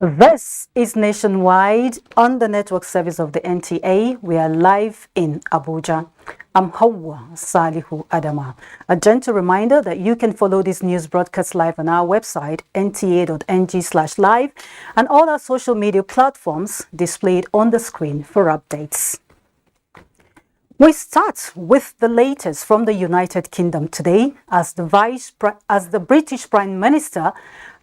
This is Nationwide on the network service of the NTA. We are live in Abuja. I'm Hawa Salihu Adama. A gentle reminder that you can follow this news broadcast live on our website, nta.ng/live, and all our social media platforms displayed on the screen for updates. We start with the latest from the United Kingdom today as the British Prime Minister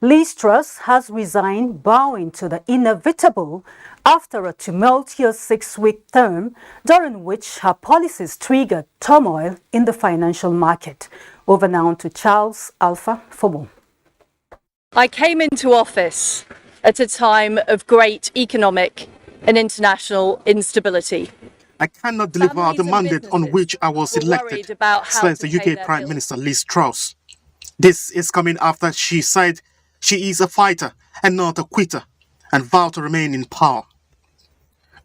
Liz Truss has resigned, bowing to the inevitable after a tumultuous 6-week term during which her policies triggered turmoil in the financial market. Over now to Charles Alpha for more. I came into office at a time of great economic and international instability. I cannot deliver the mandate on which I was elected, says the UK Prime Minister Liz Truss. This is coming after she said she is a fighter and not a quitter and vowed to remain in power.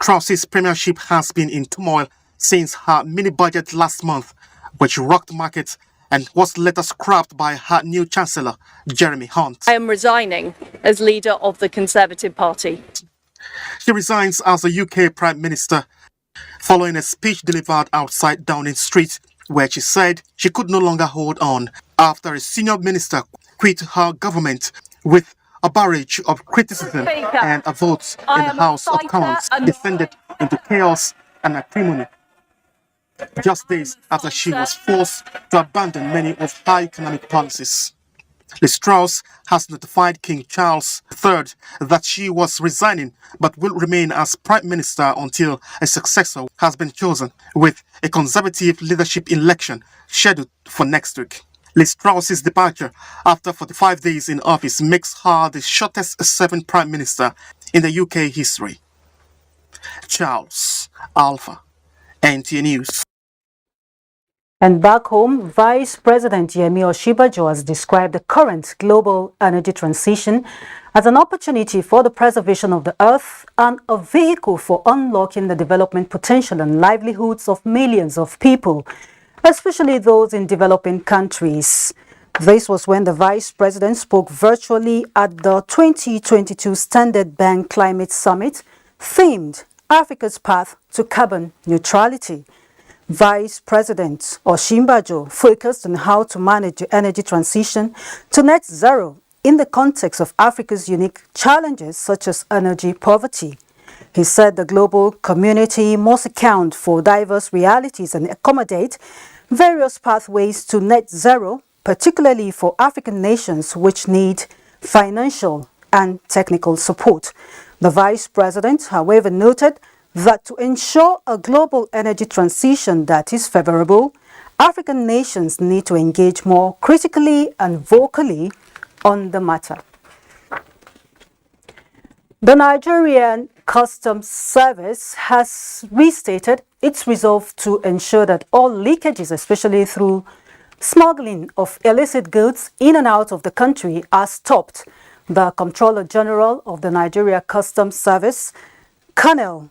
Truss's premiership has been in turmoil since her mini-budget last month, which rocked markets and was later scrapped by her new Chancellor, Jeremy Hunt. I am resigning as leader of the Conservative Party. She resigns as the UK Prime Minister following a speech delivered outside Downing Street, where she said she could no longer hold on after a senior minister quit her government with a barrage of criticism and a vote in the House of Commons descended into chaos and acrimony, just days after she was forced to abandon many of her economic policies. Liz Truss has notified King Charles III that she was resigning but will remain as Prime Minister until a successor has been chosen, with a Conservative leadership election scheduled for next week. Liz Truss's departure after 45 days in office makes her the shortest serving Prime Minister in the UK history. Charles Alpha, NTA News. And back home, Vice President Yemi Osinbajo has described the current global energy transition as an opportunity for the preservation of the earth and a vehicle for unlocking the development potential and livelihoods of millions of people, especially those in developing countries. This was when the Vice President spoke virtually at the 2022 Standard Bank Climate Summit, themed Africa's Path to Carbon Neutrality. Vice President Osinbajo focused on how to manage the energy transition to net zero in the context of Africa's unique challenges such as energy poverty. He said the global community must account for diverse realities and accommodate various pathways to net zero, particularly for African nations which need financial and technical support. The Vice President, however, noted that to ensure a global energy transition that is favorable, African nations need to engage more critically and vocally on the matter. The Nigerian Customs Service has restated its resolve to ensure that all leakages, especially through smuggling of illicit goods in and out of the country, are stopped. The Comptroller General of the Nigeria Customs Service, Colonel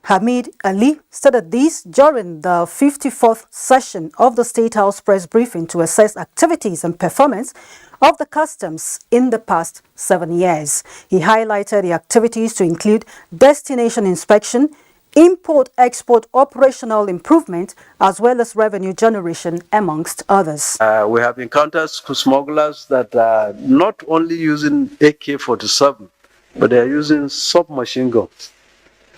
Hamid Ali, stated this during the 54th session of the State House press briefing to assess activities and performance of the customs in the past 7 years. He highlighted the activities to include destination inspection, import-export operational improvement, as well as revenue generation, amongst others. We have encountered smugglers that are not only using AK-47, but they are using submachine guns.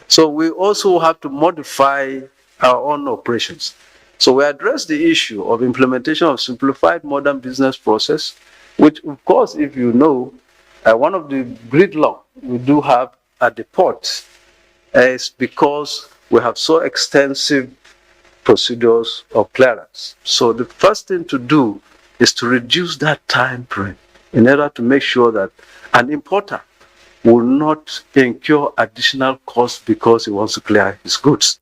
So we also have to modify our own operations. So we address the issue of implementation of simplified modern business process, which, of course, if you know, one of the gridlock we do have at the port is because we have so extensive procedures of clearance. So the first thing to do is to reduce that time frame in order to make sure that an importer will not incur additional costs because he wants to clear his goods.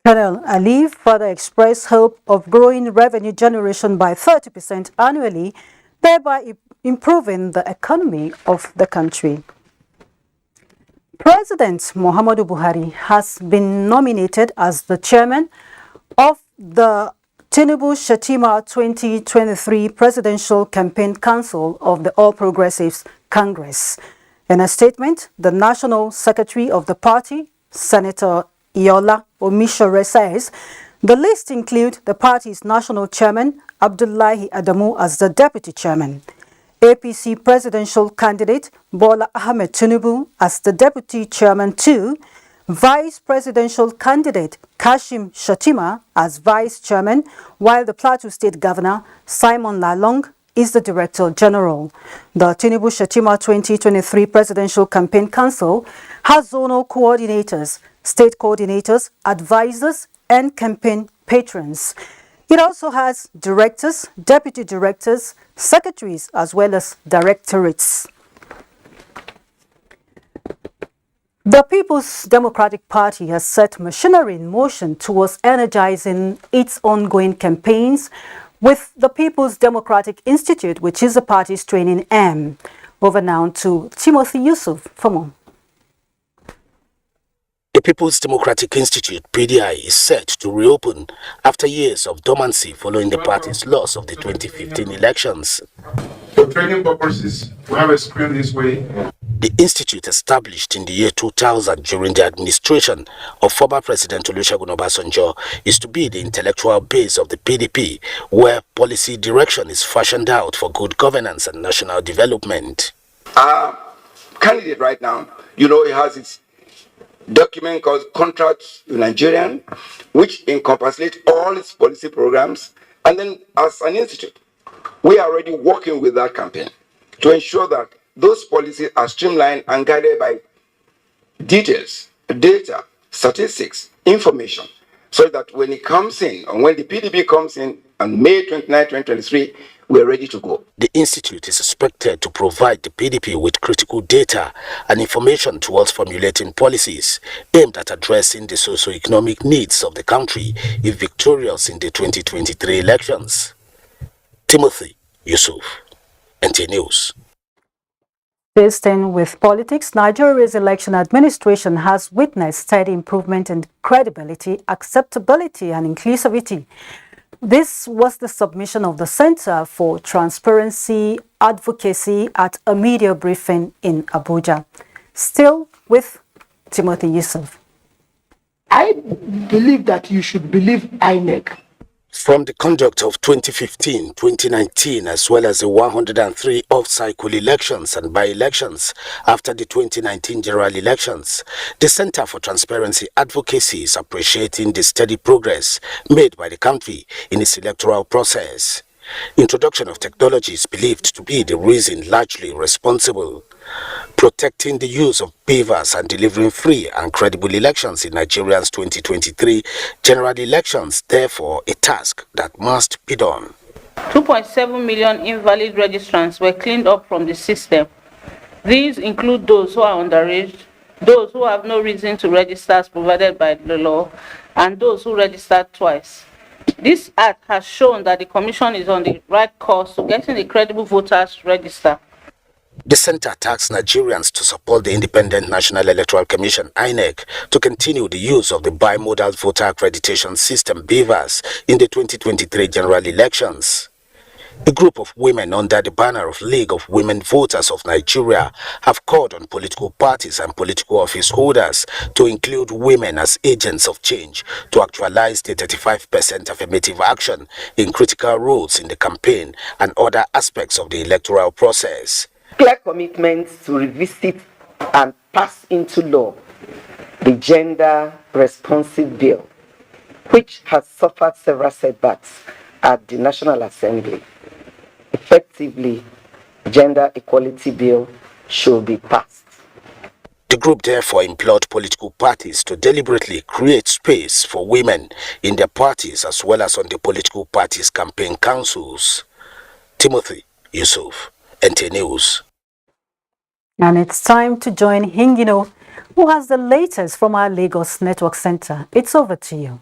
Colonel Ali further expressed hope of growing revenue generation by 30% annually, thereby improving the economy of the country. President Muhammadu Buhari has been nominated as the chairman of the Tinubu-Shettima 2023 Presidential Campaign Council of the All Progressives Congress. In a statement, the National Secretary of the party, Senator Iola Omishore, says the list includes the party's national chairman, Abdullahi Adamu, as the deputy chairman, APC presidential candidate Bola Ahmed Tinubu as the deputy chairman too, vice presidential candidate Kashim Shettima as vice chairman, while the Plateau State Governor Simon Lalong is the director general. The Tinubu-Shettima 2023 Presidential Campaign Council has zonal coordinators, state coordinators, advisors, and campaign patrons. It also has directors, deputy directors, secretaries, as well as directorates. The People's Democratic Party has set machinery in motion towards energizing its ongoing campaigns with the People's Democratic Institute, which is the party's training arm. Over now to Timothy Yusuf for more. The People's Democratic Institute, PDI, is set to reopen after years of dormancy following the party's loss of the 2015 elections. For training purposes, we have a screen this way. The institute, established in the year 2000 during the administration of former President Olusegun Obasanjo, is to be the intellectual base of the PDP, where policy direction is fashioned out for good governance and national development. Our candidate right now, he has its document called Contracts with Nigerian, which encapsulates all its policy programs. And then as an institute, we are already working with that campaign to ensure that those policies are streamlined and guided by details, data, statistics, information, so that when it comes in, and when the PDP comes in on May 29, 2023, we're ready to go. The institute is expected to provide the PDP with critical data and information towards formulating policies aimed at addressing the socio-economic needs of the country if victorious in the 2023 elections. Timothy Yusuf, NTA News. Staying with politics, Nigeria's election administration has witnessed steady improvement in credibility, acceptability, and inclusivity. This was the submission of the Center for Transparency Advocacy at a media briefing in Abuja. Still with Timothy Yusuf. I believe that you should believe INEC. From the conduct of 2015, 2019, as well as the 103 off-cycle elections and by-elections after the 2019 general elections, the Center for Transparency Advocacy is appreciating the steady progress made by the country in its electoral process. Introduction of technology is believed to be the reason largely responsible. Protecting the use of beavers and delivering free and credible elections in Nigeria's 2023 general elections, therefore, a task that must be done. 2.7 million invalid registrants were cleaned up from the system. These include those who are underage, those who have no reason to register as provided by the law, and those who registered twice. This act has shown that the Commission is on the right course to getting the credible voters register. The center asks Nigerians to support the Independent National Electoral Commission, INEC, to continue the use of the bimodal voter accreditation system, BVAS, in the 2023 general elections. A group of women under the banner of League of Women Voters of Nigeria have called on political parties and political office holders to include women as agents of change to actualize the 35% affirmative action in critical roles in the campaign and other aspects of the electoral process. Clear commitments to revisit and pass into law the Gender Responsive Bill, which has suffered several setbacks at the National Assembly. Effectively, Gender Equality Bill should be passed. The group therefore implored political parties to deliberately create space for women in their parties as well as on the political parties' campaign councils. Timothy Yusuf, NTA News. And it's time to join Hingino, who has the latest from our Lagos Network Center. It's over to you.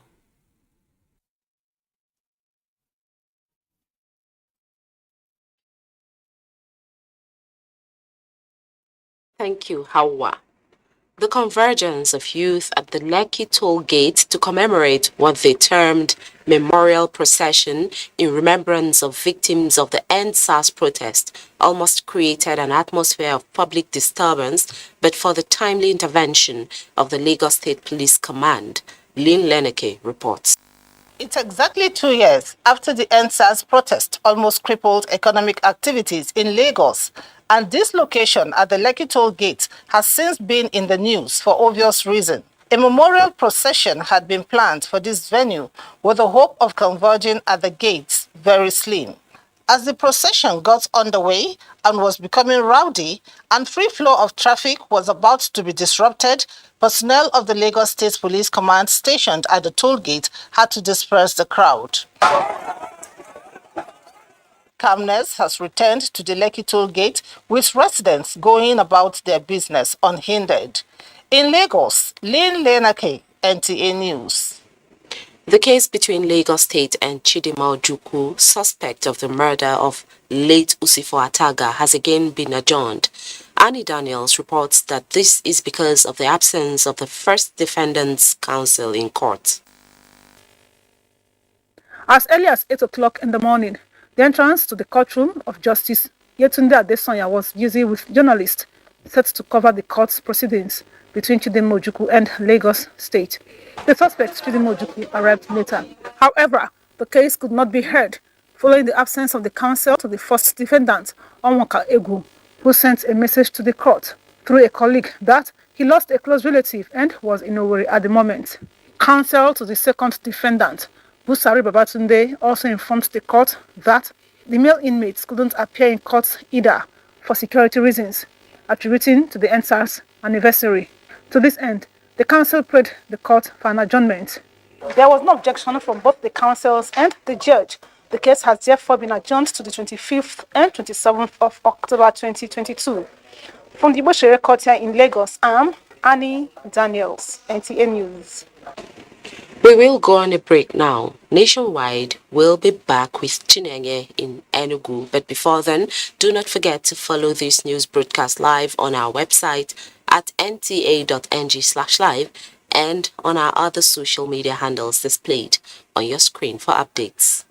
Thank you, Hawa. The convergence of youth at the Lekki toll gate to commemorate what they termed memorial procession in remembrance of victims of the End SARS protest almost created an atmosphere of public disturbance, but for the timely intervention of the Lagos State Police Command. Lynn Leneke reports. It's exactly 2 years after the NSAS protest almost crippled economic activities in Lagos, and this location at the Lekki toll gate has since been in the news for obvious reason. A memorial procession had been planned for this venue with the hope of converging at the gates very slim. As the procession got underway and was becoming rowdy and free flow of traffic was about to be disrupted, personnel of the Lagos State Police Command stationed at the toll gate had to disperse the crowd. Calmness has returned to the Lekki toll gate, with residents going about their business unhindered. In Lagos, Lynn Leneke, NTA News. The case between Lagos State and Chidinma Ojukwu, suspect of the murder of late Usifo Ataga, has again been adjourned. Annie Daniels reports that this is because of the absence of the first defendant's counsel in court. As early as 8 o'clock in the morning, the entrance to the courtroom of Justice Yetunde Adesanya was busy with journalists set to cover the court's proceedings between Chidinma Ojukwu and Lagos State. The suspect, Chidinma Ojukwu, arrived later. However, the case could not be heard following the absence of the counsel to the first defendant, Onwuka Egwu, who sent a message to the court through a colleague that he lost a close relative and was in Owerri at the moment. Counsel to the second defendant, Busari Babatunde, also informed the court that the male inmates couldn't appear in court either for security reasons, attributing to the NSAS anniversary. To this end, the counsel prayed the court for an adjournment. There was no objection from both the counsels and the judge. The case has therefore been adjourned to the 25th and 27th of October 2022. From the Boshere Court here in Lagos, I'm Annie Daniels, NTA News. We will go on a break now. Nationwide, we'll be back with Chinenye in Enugu. But before then, do not forget to follow this news broadcast live on our website at nta.ng/live and on our other social media handles displayed on your screen for updates.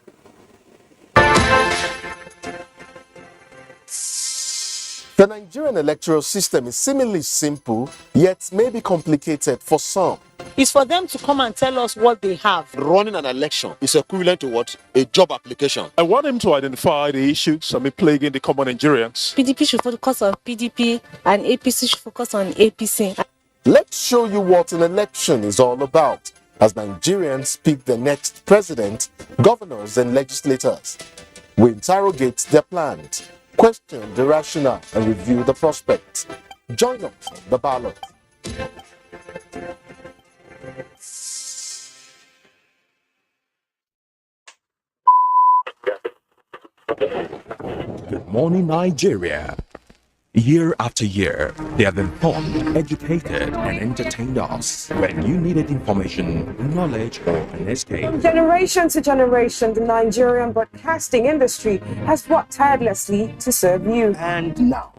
The Nigerian electoral system is seemingly simple, yet may be complicated for some. It's for them to come and tell us what they have. Running an election is equivalent to what? A job application. I want him to identify the issues plaguing the common Nigerians. PDP should focus on PDP and APC should focus on APC. Let's show you what an election is all about, as Nigerians pick the next president, governors and legislators. We interrogate their plans, question the rationale and review the prospects. Join us on the ballot. Good morning, Nigeria. Year after year, they have informed, educated, and entertained us. When you needed information, knowledge, or an escape. Generation to generation, the Nigerian broadcasting industry has worked tirelessly to serve you. And now,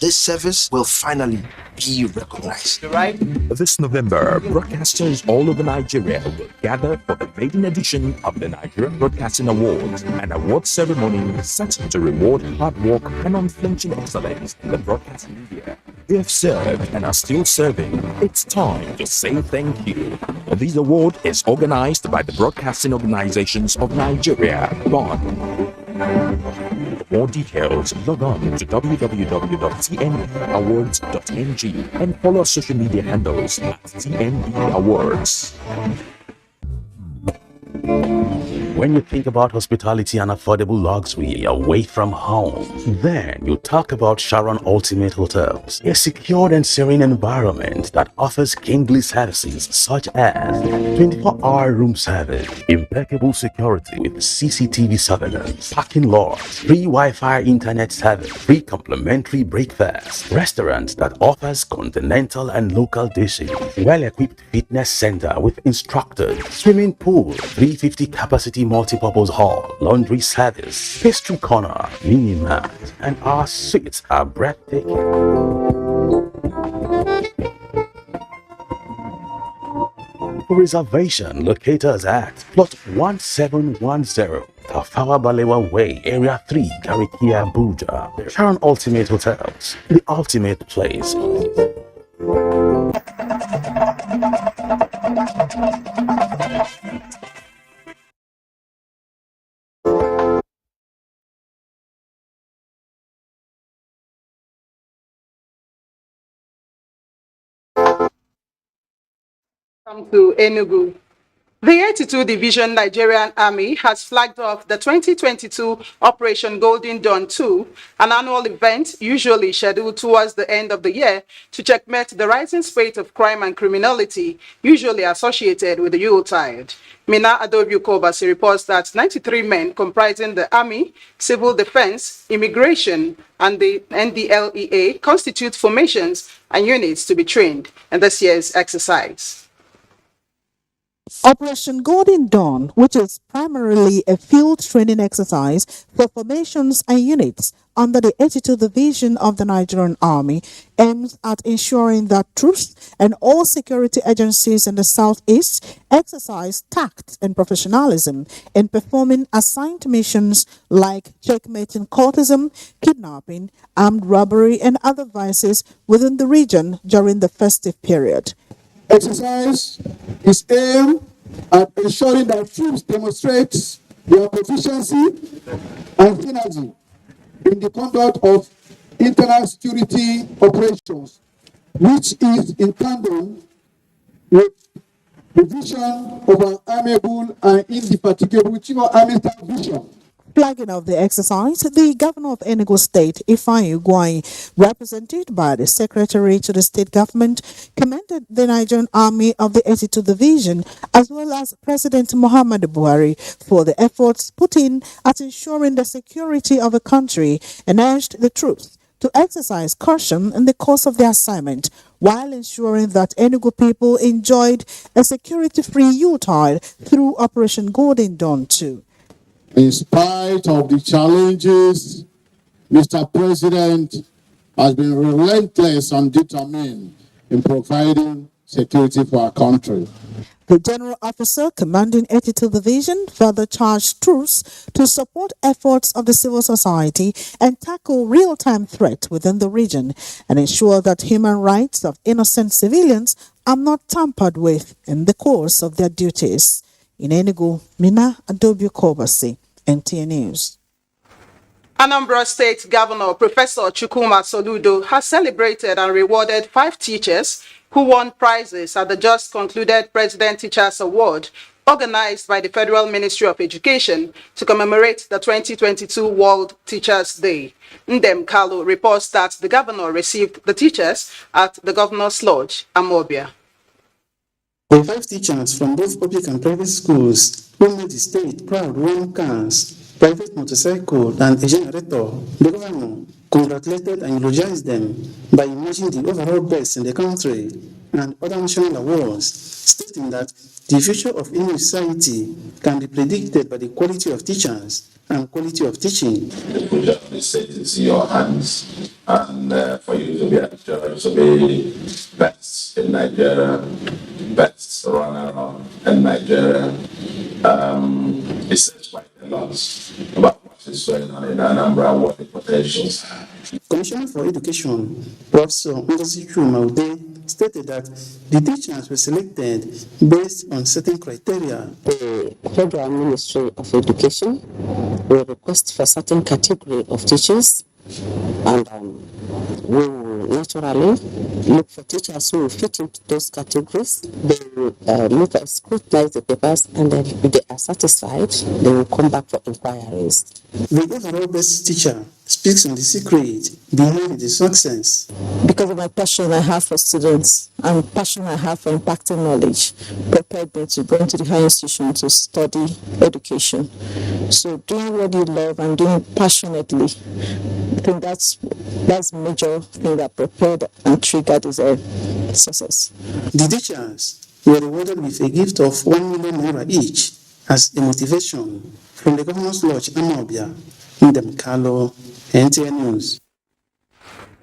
this service will finally be recognized. Right? This November, broadcasters all over Nigeria will gather for the maiden edition of the Nigerian Broadcasting Awards, an award ceremony set to reward hard work and unflinching excellence in the broadcasting media. They have served and are still serving. It's time to say thank you. This award is organized by the Broadcasting Organizations of Nigeria, BON. For more details, log on to www.tnawards.ng and follow our social media handles at TNB Awards. When you think about hospitality and affordable luxury away from home, then you talk about Sharon Ultimate Hotels, a secured and serene environment that offers kingly services such as 24-hour room service, impeccable security with CCTV surveillance, parking lots, free Wi-Fi internet service, free complimentary breakfast, restaurant that offers continental and local dishes, well-equipped fitness center with instructors, swimming pool, 350 capacity multi-purpose hall, laundry service, pastry corner, mini mart, and our suites are breathtaking. For reservation, locate us at plot 1710. Tafawa Balewa Way, Area 3, Garikia, Abuja. Sharon Ultimate Hotels, the ultimate place. Come to Enugu. The 82 Division Nigerian Army has flagged off the 2022 Operation Golden Dawn 2, an annual event usually scheduled towards the end of the year to checkmate the rising spate of crime and criminality usually associated with the Yuletide. Mina Adobu-Kobasi reports that 93 men comprising the Army, Civil Defense, Immigration, and the NDLEA constitute formations and units to be trained in this year's exercise. Operation Golden Dawn, which is primarily a field training exercise for formations and units under the 82 Division of the Nigerian Army, aims at ensuring that troops and all security agencies in the Southeast exercise tact and professionalism in performing assigned missions like checkmating cultism, kidnapping, armed robbery, and other vices within the region during the festive period. Exercise is aimed at ensuring that troops demonstrate their proficiency and synergy in the conduct of internal security operations, which is in tandem with the vision of an amiable and indefatigable Chief of Army Staff vision. Flagging of the exercise, the governor of Enugu State, Ifeanyi Ugwuanyi, represented by the secretary to the state government, commended the Nigerian Army of the 82 Division as well as President Muhammadu Buhari for the efforts put in at ensuring the security of the country and urged the troops to exercise caution in the course of their assignment while ensuring that Enugu people enjoyed a security-free Yuletide through Operation Golden Dawn 2. In spite of the challenges, Mr. President has been relentless and determined in providing security for our country. The general officer commanding 82 Division further charged troops to support efforts of the civil society and tackle real-time threats within the region and ensure that human rights of innocent civilians are not tampered with in the course of their duties. In Enugu, Mina Adobu-Kobasi, NTA News. Anambra State Governor Professor Chukwuma Soludo has celebrated and rewarded 5 teachers who won prizes at the just concluded President Teachers Award organized by the Federal Ministry of Education to commemorate the 2022 World Teachers Day. Ndem Kalu reports that the governor received the teachers at the Governor's Lodge, Amobia. The 5 teachers from both public and private schools who made the state proud won cars, private motorcycle, and a generator. The governor congratulated and eulogized them by emerging the overall best in the country and other national awards, stating that the future of any society can be predicted by the quality of teachers and quality of teaching. The future of the state is in your hands, and for you to be a teacher, to be best in Nigeria, best runner in Nigeria. It says quite a lot about what is going on in Anambra, what the potentials are. Commissioner for Education, Professor Ngozi Chumaude, stated that the teachers were selected based on certain criteria. The Federal Ministry of Education will request for certain category of teachers, and we will naturally look for teachers who will fit into those categories. They will look at scrutinize the papers, and then if they are satisfied, they will come back for inquiries. The overall best teacher speaks on the secret behind the success. Because of my passion I have for students and passion I have for impacting knowledge, prepared me to go into the higher institution to study education. So doing what you love and doing it passionately, I think that's the major thing that prepared and triggered this success. The teachers were rewarded with a gift of 1 million naira each as a motivation from the Governor's Lodge, Amobia, Ndem Kalo, NTA News.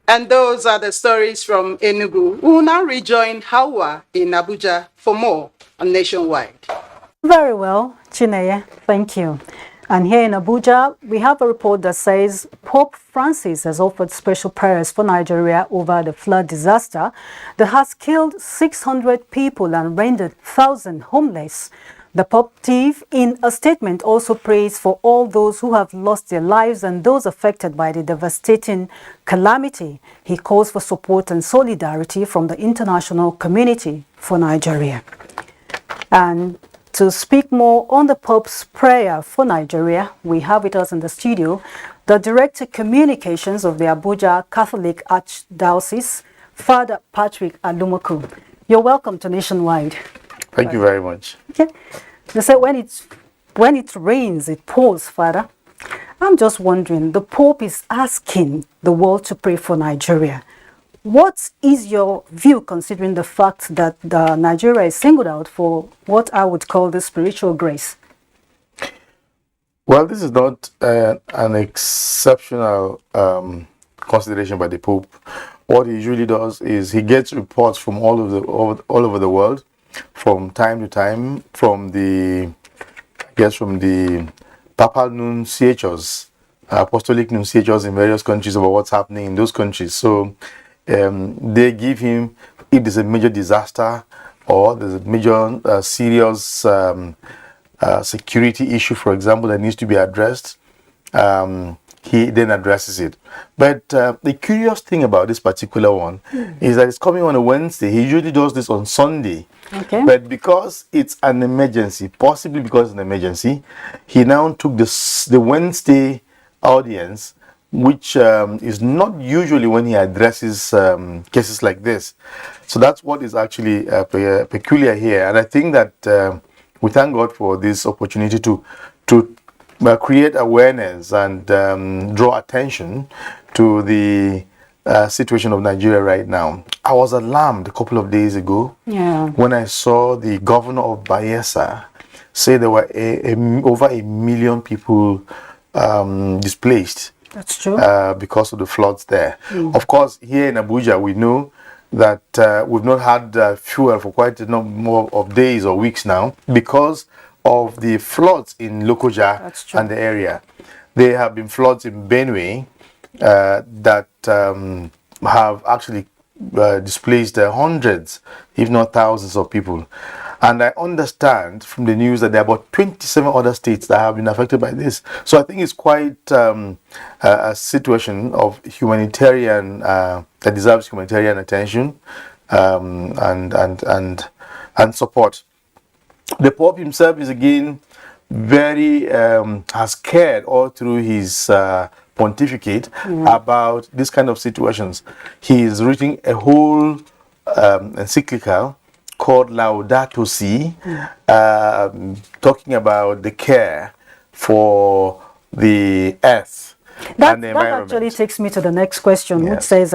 And those are the stories from Enugu. We will now rejoin Hawa in Abuja for more on Nationwide. Very well, Chineye, thank you. And here in Abuja, we have a report that says Pope Francis has offered special prayers for Nigeria over the flood disaster that has killed 600 people and rendered thousands homeless. The pontiff, in a statement, also prays for all those who have lost their lives and those affected by the devastating calamity. He calls for support and solidarity from the international community for Nigeria. And to speak more on the Pope's prayer for Nigeria, we have with us in the studio the Director Communications of the Abuja Catholic Archdiocese, Father Patrick Alumoku. You're welcome to Nationwide. Thank you very much. Okay. They say when it rains, it pours, Father. I'm just wondering, the Pope is asking the world to pray for Nigeria. What is your view considering the fact that Nigeria is singled out for what I would call the spiritual grace? Well, this is not an exceptional consideration by the Pope. What he usually does is he gets reports from all over the world, from time to time, from the papal nunciators, apostolic nunciators in various countries about what's happening in those countries. So they give him, if there's a major disaster or there's a major serious security issue, for example, that needs to be addressed, he then addresses it. But the curious thing about this particular one is that it's coming on a Wednesday. He usually does this on Sunday. Okay. But because it's an emergency, possibly because it's an emergency, he now took the Wednesday audience, which is not usually when he addresses cases like this. So that's what is actually peculiar here. And I think that we thank God for this opportunity to create awareness and draw attention to the situation of Nigeria right now. I was alarmed a couple of days ago when I saw the governor of Bayelsa say there were over 1 million people displaced. That's true. Because of the floods there. Of course, here in Abuja, we know that we've not had fuel for quite a number of days or weeks now because of the floods in Lokoja and the area. There have been floods in Benue that have actually displaced hundreds, if not thousands of people. And I understand from the news that there are about 27 other states that have been affected by this. So I think it's quite a situation of humanitarian that deserves humanitarian attention and support. The Pope himself is again very has cared all through his pontificate about this kind of situations. He's written a whole encyclical called Laudato Si, talking about the care for the earth and the environment. That actually takes me to the next question, which says,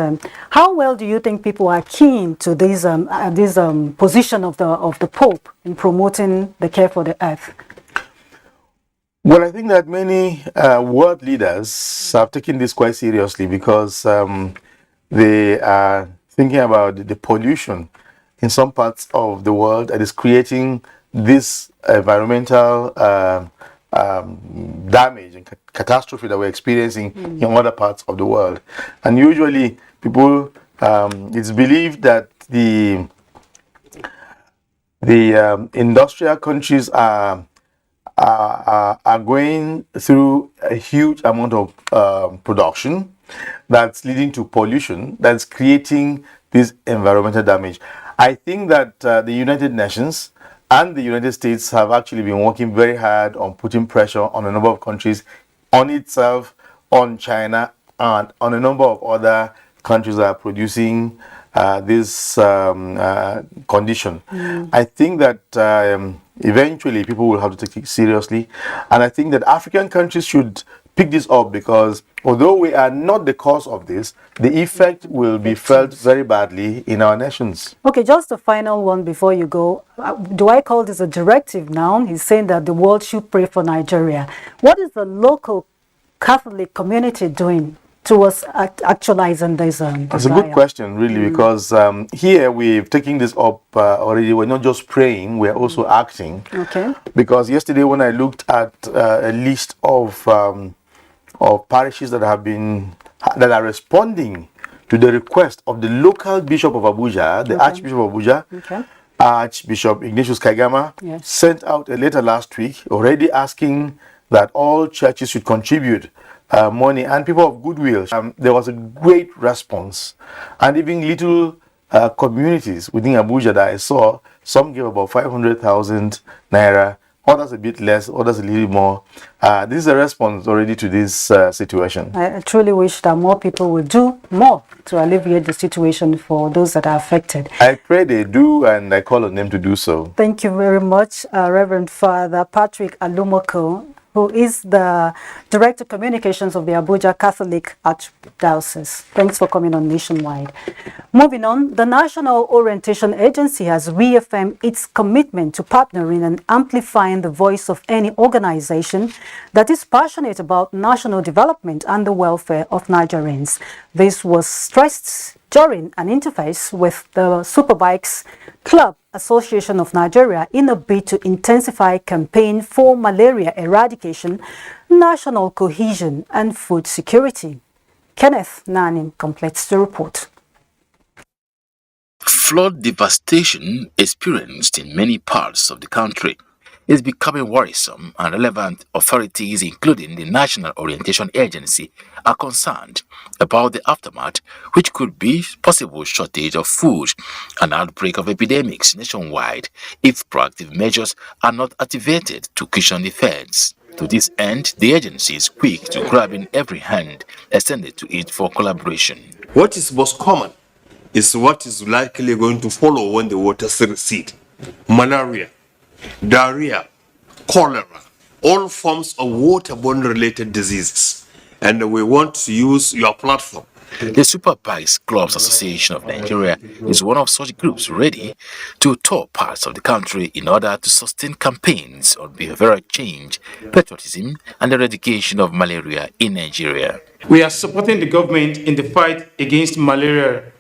how well do you think people are keen to this position of the Pope in promoting the care for the earth? Well, I think that many world leaders have taken this quite seriously because they are thinking about the pollution in some parts of the world that is creating this environmental damage and catastrophe that we're experiencing in other parts of the world. And usually people, it's believed that the industrial countries are going through a huge amount of production that's leading to pollution, that's creating this environmental damage. I think that the United Nations and the United States have actually been working very hard on putting pressure on a number of countries, on itself, on China, and on a number of other countries that are producing this condition. I think that eventually people will have to take it seriously, and I think that African countries should pick this up because although we are not the cause of this, the effect will be felt very badly in our nations. Okay, just a final one before you go. Do I call this a directive now? He's saying that the world should pray for Nigeria. What is the local Catholic community doing towards actualizing this That's a good question, really, because here we've taken this up already. We're not just praying, we're also acting. Okay. Because yesterday when I looked at a list of parishes that are responding to the request of the local bishop of Abuja, the Archbishop of Abuja, Archbishop Ignatius Kaigama, sent out a letter last week already asking that all churches should contribute money, and people of goodwill. There was a great response, and even little communities within Abuja that I saw, some gave about 500,000 naira, others a bit less, others a little more. This is a response already to this situation. I truly wish that more people will do more to alleviate the situation for those that are affected. I pray they do, and I call on them to do so. Thank you very much, Reverend Father Patrick Alumoko, who is the Director of Communications of the Abuja Catholic Archdiocese. Thanks for coming on Nationwide. Moving on, the National Orientation Agency has reaffirmed its commitment to partnering and amplifying the voice of any organization that is passionate about national development and the welfare of Nigerians. This was stressed during an interface with the Superbikes Club Association of Nigeria in a bid to intensify campaign for malaria eradication, national cohesion and food security. Kenneth Nanim completes the report. Flood devastation experienced in many parts of the country is becoming worrisome, and relevant authorities, including the National Orientation Agency, are concerned about the aftermath, which could be possible shortage of food, an outbreak of epidemics nationwide if proactive measures are not activated to cushion the effects. To this end, the agency is quick to grab in every hand extended to it for collaboration. What is most common is what is likely going to follow when the waters recede. Malaria, diarrhea, cholera, all forms of waterborne related diseases. And we want to use your platform. The Superbikes Clubs Association of Nigeria is one of such groups ready to tour parts of the country in order to sustain campaigns on behavioral change, patriotism, and the eradication of malaria in Nigeria. We are supporting the government in the fight against malaria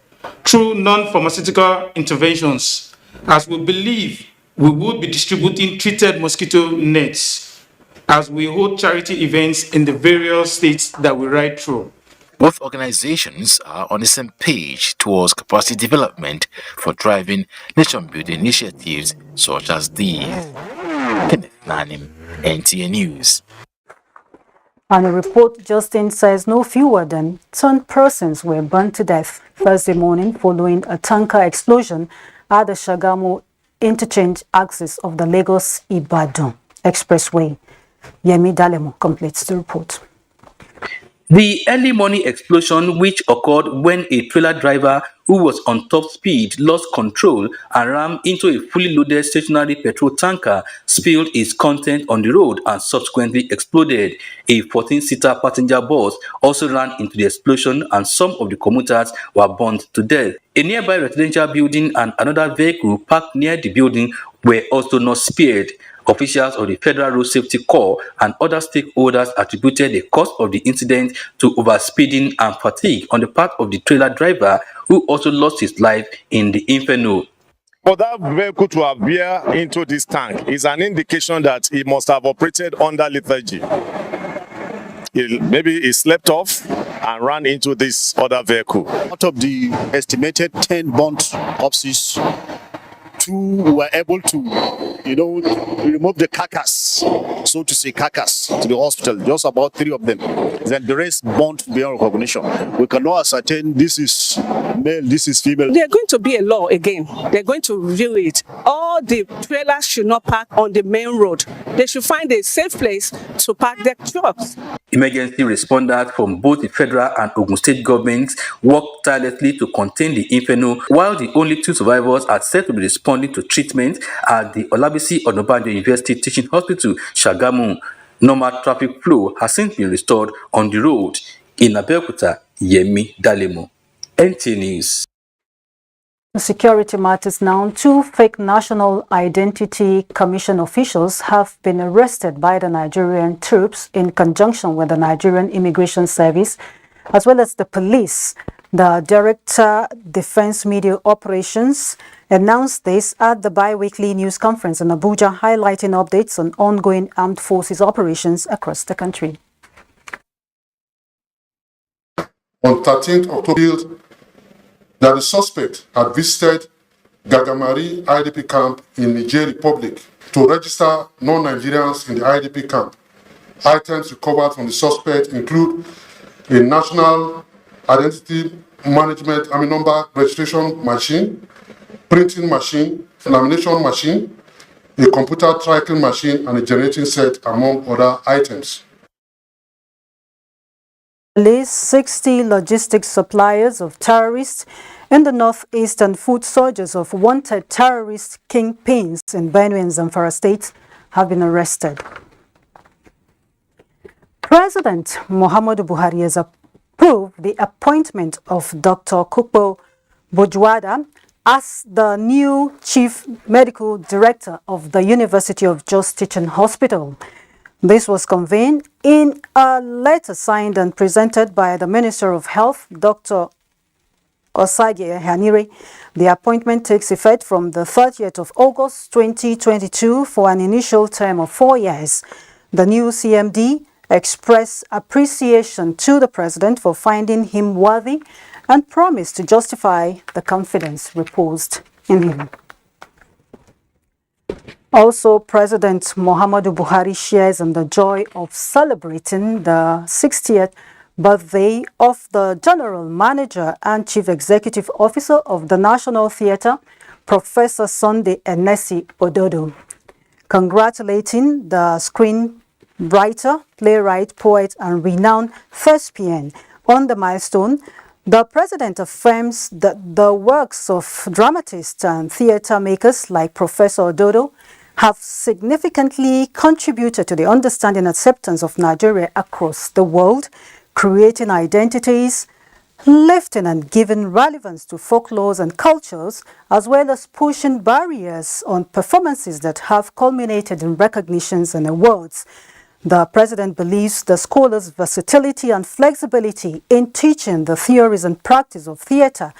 through non-pharmaceutical interventions, as we believe we would be distributing treated mosquito nets as we hold charity events in the various states that we ride through. Both organizations are on the same page towards capacity development for driving nation-building initiatives such as these. Kenneth Nanim, NTA News. And a report just in says no fewer than 10 persons were burned to death Thursday morning following a tanker explosion at the Shagamu interchange axis of the Lagos-Ibadan expressway. Yemi Dalemo completes the report. The early morning explosion, which occurred when a trailer driver who was on top speed lost control and rammed into a fully loaded stationary petrol tanker, spilled its content on the road and subsequently exploded. A 14-seater passenger bus also ran into the explosion, and some of the commuters were burned to death. A nearby residential building and another vehicle parked near the building were also not spared. Officials of the Federal Road Safety Corps and other stakeholders attributed the cause of the incident to overspeeding and fatigue on the part of the trailer driver, who also lost his life in the inferno. For that vehicle to have veered into this tank is an indication that he must have operated under lethargy. Maybe he slept off and ran into this other vehicle. Out of the estimated 10 burnt corpses, 2 were able to, remove the carcass, so to say, carcass to the hospital. Just about 3 of them. Then the rest burnt beyond recognition. We cannot ascertain this is male, this is female. There's going to be a law again. They're going to review it. All the trailers should not park on the main road. They should find a safe place to park their trucks. Emergency responders from both the federal and Ogun state governments worked tirelessly to contain the inferno, while the only 2 survivors are said to be responding to treatment at the Olabisi Onabanjo University Teaching Hospital, Shagamu. Normal traffic flow has since been restored on the road. In Abeokuta, Yemi Dalemo, NTA News. Security matters now. 2 fake National Identity Commission officials have been arrested by the Nigerian troops in conjunction with the Nigerian Immigration Service as well as the police. The Director, Defense Media Operations, announced this at the bi-weekly news conference in Abuja, highlighting updates on ongoing armed forces operations across the country. On 13th October, that the suspect had visited Gagamari IDP camp in Niger Republic to register non-Nigerians in the IDP camp. Items recovered from the suspect include a national identity management number registration machine, printing machine, lamination machine, a computer tracking machine, and a generating set, among other items. At least 60 logistics suppliers of terrorists in the northeastern foot soldiers of wanted terrorist kingpins in Benue and Zamfara states have been arrested. President Muhammadu Buhari has approved the appointment of Dr. Kukpo Bojwada as the new Chief Medical Director of the University of Jos Teaching Hospital. This was convened in a letter signed and presented by the Minister of Health, Dr. Osage Hanire. The appointment takes effect from the 30th of August 2022 for an initial term of 4 years. The new CMD expressed appreciation to the President for finding him worthy and promised to justify the confidence reposed in him. Also, President Muhammadu Buhari shares in the joy of celebrating the 60th birthday of the General Manager and Chief Executive Officer of the National Theatre, Professor Sunday Enesi Ododo. Congratulating the screenwriter, playwright, poet, and renowned thespian on the milestone, the President affirms that the works of dramatists and theatre makers like Professor Ododo have significantly contributed to the understanding and acceptance of Nigeria across the world, creating identities, lifting and giving relevance to folklores and cultures, as well as pushing barriers on performances that have culminated in recognitions and awards. The President believes the scholar's versatility and flexibility in teaching the theories and practice of theatre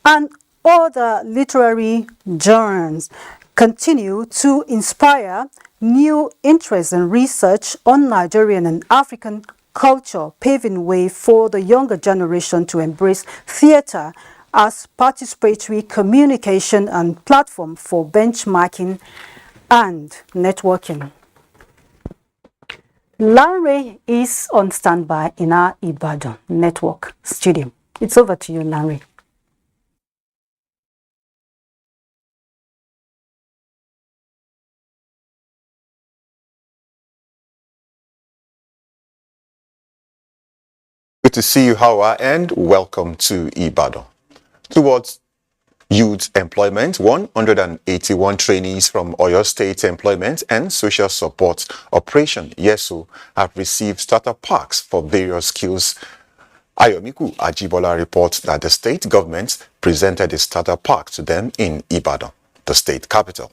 and other literary genres continue to inspire new interest and research on Nigerian and African culture, paving way for the younger generation to embrace theatre as participatory communication and platform for benchmarking and networking. Lanre is on standby in our Ibadan network studio. It's over to you, Lanre. Good to see you, Hawa, and welcome to Ibadan. Towards youth employment, 181 trainees from Oyo State Employment and Social Support Operation (YESO) have received starter packs for various skills. Ayomiku Ajibola reports that the state government presented a starter pack to them in Ibadan, the state capital.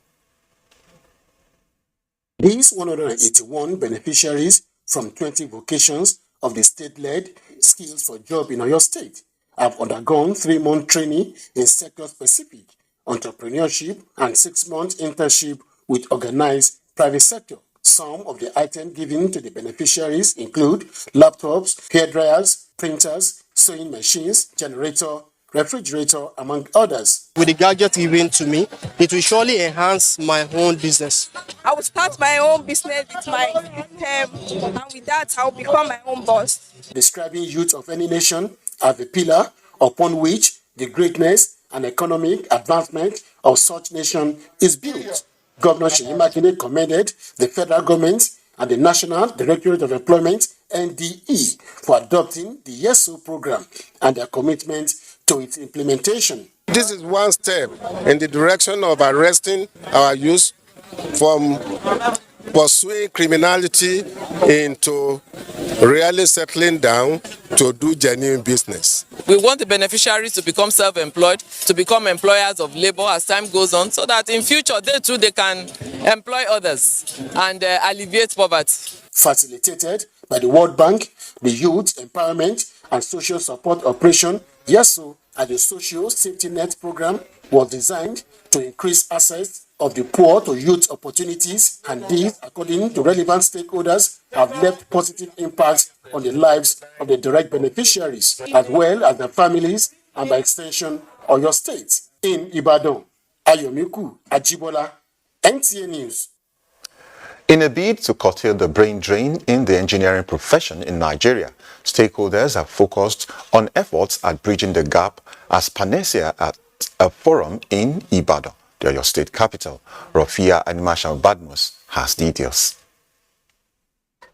These 181 beneficiaries from 20 vocations of the state-led Skills for Job in Oyo State have undergone 3-month training in sector-specific entrepreneurship and 6-month internship with organized private sector. Some of the items given to the beneficiaries include laptops, hairdryers, printers, sewing machines, generator, refrigerator, among others. With the gadget given to me, it will surely enhance my own business. I will start my own business with my and with that I will become my own boss. Describing youth of any nation as a pillar upon which the greatness and economic advancement of such nation is built. Governor Seyi Makinde commended the federal government and the National Directorate of Employment, NDE, for adopting the YESO program and their commitment to its implementation. This is one step in the direction of arresting our youth from pursuing criminality into really settling down to do genuine business. We want the beneficiaries to become self-employed, to become employers of labor as time goes on, so that in future they too can employ others and alleviate poverty. Facilitated by the World Bank, the Youth Empowerment and social support operation, YESO, as a social safety net program, was designed to increase access of the poor to youth opportunities, and these, according to relevant stakeholders, have left positive impacts on the lives of the direct beneficiaries, as well as their families, and by extension, Oyo State. In Ibadan, Ayomiku Ajibola, NTA News. In a bid to curtail the brain drain in the engineering profession in Nigeria, stakeholders have focused on efforts at bridging the gap as panacea at a forum in Ibadan, the Oyo State capital. Rofia Animashan Badmus has details.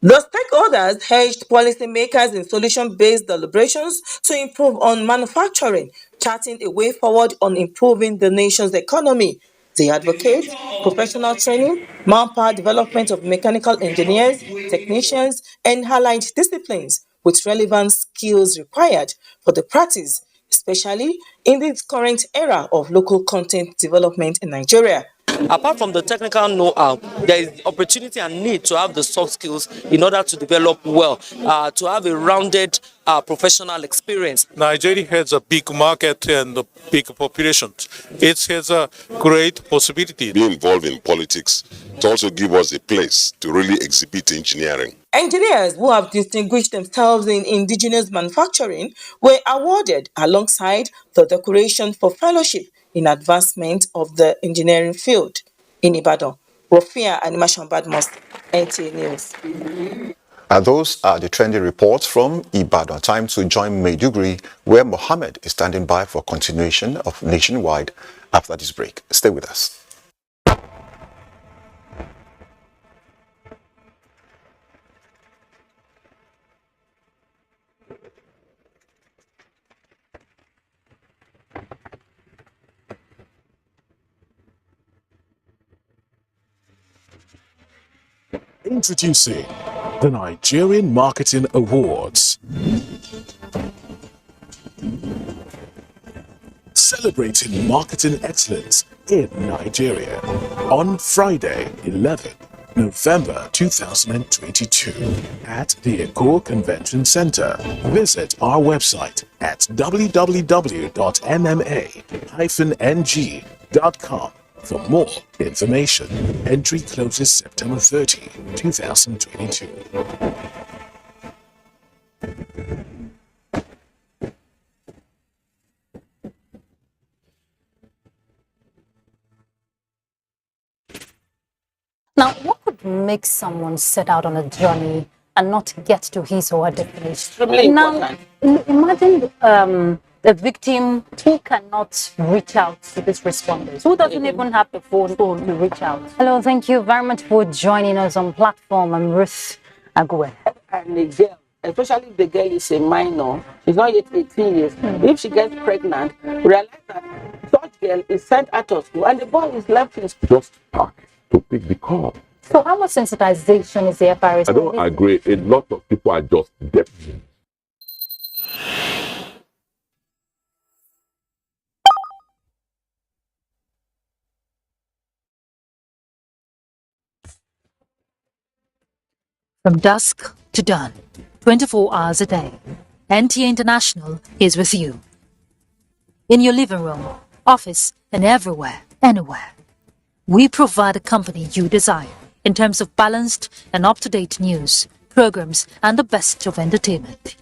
The stakeholders urged policymakers in solution-based deliberations to improve on manufacturing, charting a way forward on improving the nation's economy. They advocate professional training, manpower development of mechanical engineers, technicians, and allied disciplines with relevant skills required for the practice, especially in this current era of local content development in Nigeria. Apart from the technical know-how, there is opportunity and need to have the soft skills in order to develop well, to have a rounded professional experience. Nigeria has a big market and a big population. It has a great possibility. Be involved in politics to also give us a place to really exhibit engineering. Engineers who have distinguished themselves in indigenous manufacturing were awarded alongside the decoration for fellowship in advancement of the engineering field. In Ibadan, Rofia Animashan Badmus, NTA News. And those are the trendy reports from Ibadan. Time to join Maiduguri, where Mohammed is standing by for continuation of Nationwide after this break. Stay with us. Introducing the Nigerian Marketing Awards. Celebrating marketing excellence in Nigeria on Friday, 11 November 2022 at the Eko Convention Center. Visit our website at www.mma-ng.com for more information. Entry closes September 30, 2022. Now, what could make someone set out on a journey and not get to his or her destination? Now, imagine the victim who cannot reach out to these responders, who doesn't even have the phone to reach out. Hello, thank you very much for joining us on platform. I'm Ruth Agwe. And the girl, especially if the girl is a minor, she's not yet 18 years. If she gets pregnant, realize that such girl is sent out of school and the boy is left in school. Just park to pick the call. So how much sensitization is there, Paris? I don't agree. A lot of people are just deaf. From dusk to dawn, 24 hours a day, NTA International is with you. In your living room, office, and everywhere, anywhere. We provide the company you desire in terms of balanced and up-to-date news, programs, and the best of entertainment.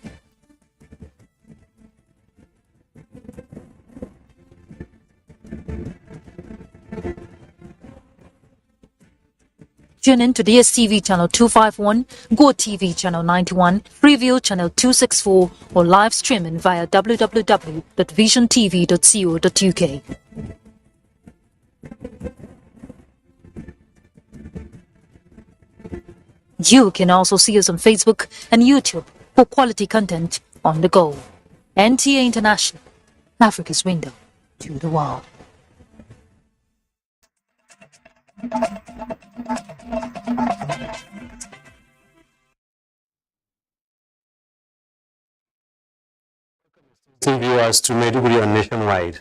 Tune in to DSTV channel 251, GoTV channel 91, Freeview channel 264, or live streaming via www.visiontv.co.uk. You can also see us on Facebook and YouTube for quality content on the go. NTA International, Africa's window to the world. Viewers to Maiduguri on Nationwide.